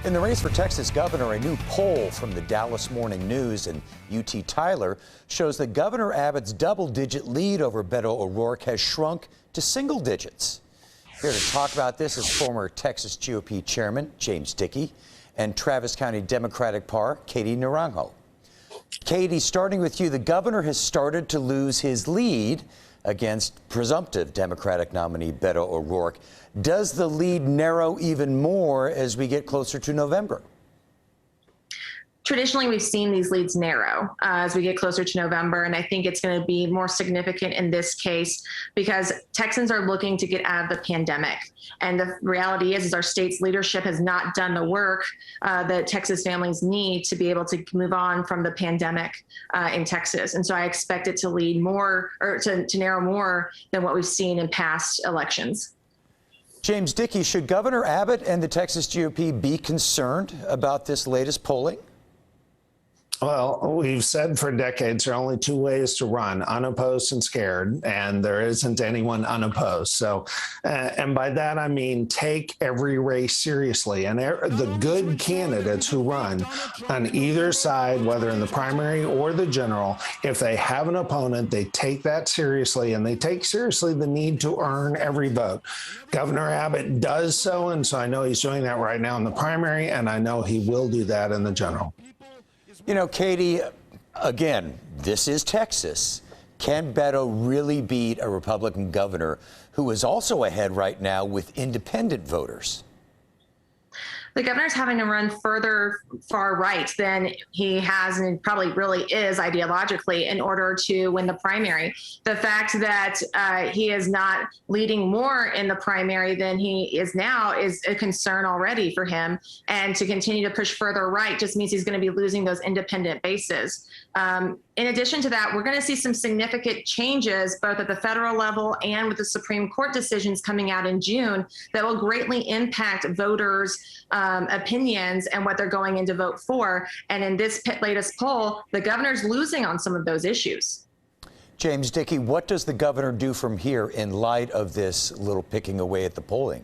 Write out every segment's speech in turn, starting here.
In the race for Texas governor, a new poll from the Dallas Morning News and UT Tyler shows that Governor Abbott's double-digit lead over Beto O'Rourke has shrunk to single digits. Here to talk about this is former Texas GOP chairman James Dickey and Travis County Democratic par Katie Naranjo. Katie, starting with you, the governor has started to lose his lead against presumptive Democratic nominee Beto O'Rourke. Does the lead narrow even more as we get closer to November? Traditionally, we've seen these leads narrow as we get closer to November, and I think it's going to be more significant in this case because Texans are looking to get out of the pandemic. And the reality is our state's leadership has not done the work that Texas families need to be able to move on from the pandemic in Texas. And so I expect it to lead more, or to narrow more than what we've seen in past elections. James Dickey, should Governor Abbott and the Texas GOP be concerned about this latest polling? Well, we've said for decades there are only two ways to run: unopposed and scared, and there isn't anyone unopposed. So, and by that I mean take every race seriously, and the good candidates who run on either side, whether in the primary or the general, if they have an opponent, they take that seriously, and they take seriously the need to earn every vote. Governor Abbott does so, and so I know he's doing that right now in the primary, and I know he will do that in the general. You know, Katie, again, this is Texas. Can Beto really beat a Republican governor who is also ahead right now with independent voters? The governor's having to run further far right than he has and probably really is ideologically in order to win the primary. The fact that he is not leading more in the primary than he is now is a concern already for him. And to continue to push further right just means he's going to be losing those independent bases. In addition to that, we're going to see some significant changes both at the federal level and with the Supreme Court decisions coming out in June that will greatly impact voters' opinions and what they're going in to vote for. And in this latest poll, the governor's losing on some of those issues. James Dickey, what does the governor do from here in light of this little picking away at the polling?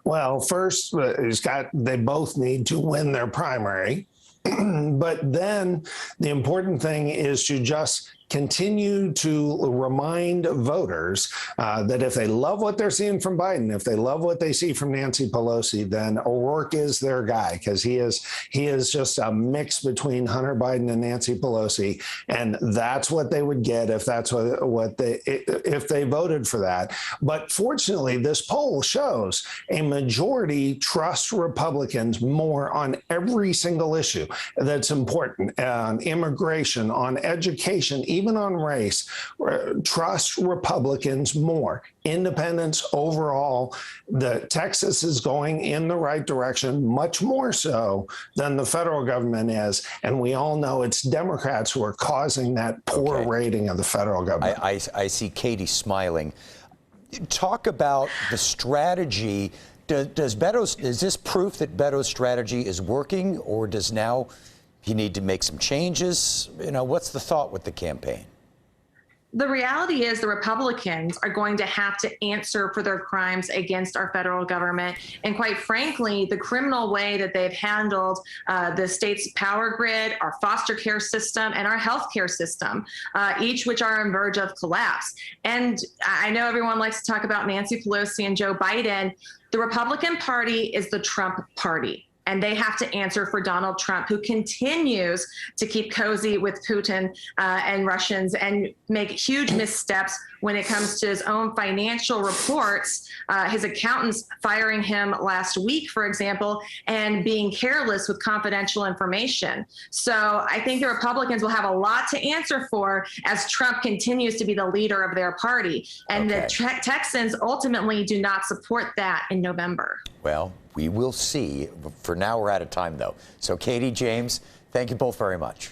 Well, first, they both need to win their primary. But then the important thing is to just continue to remind voters that if they love what they're seeing from Biden, if they love what they see from Nancy Pelosi, then O'Rourke is their guy, because he is just a mix between Hunter Biden and Nancy Pelosi, and that's what they would get if that's if they voted for that. But fortunately, this poll shows a majority trust Republicans more on every single issue that's important, on immigration, on education, even on race. Trust Republicans more. Independents overall, Texas is going in the right direction, much more so than the federal government is. And we all know it's Democrats who are causing that poor rating of the federal government. I see Katie smiling. Talk about the strategy. Is this proof that Beto's strategy is working, or does now he need to make some changes? You know, what's the thought with the campaign? The reality is the Republicans are going to have to answer for their crimes against our federal government. And quite frankly, the criminal way that they've handled the state's power grid, our foster care system, and our healthcare system, each which are on verge of collapse. And I know everyone likes to talk about Nancy Pelosi and Joe Biden. The Republican Party is the Trump party. And they have to answer for Donald Trump, who continues to keep cozy with Putin and Russians and make huge missteps when it comes to his own financial reports. His accountants firing him last week, for example, and being careless with confidential information. So I think the Republicans will have a lot to answer for as Trump continues to be the leader of their party. And the Texans ultimately do not support that in November. Well, we will see. For now, we're out of time, though. So, Katie, James, thank you both very much.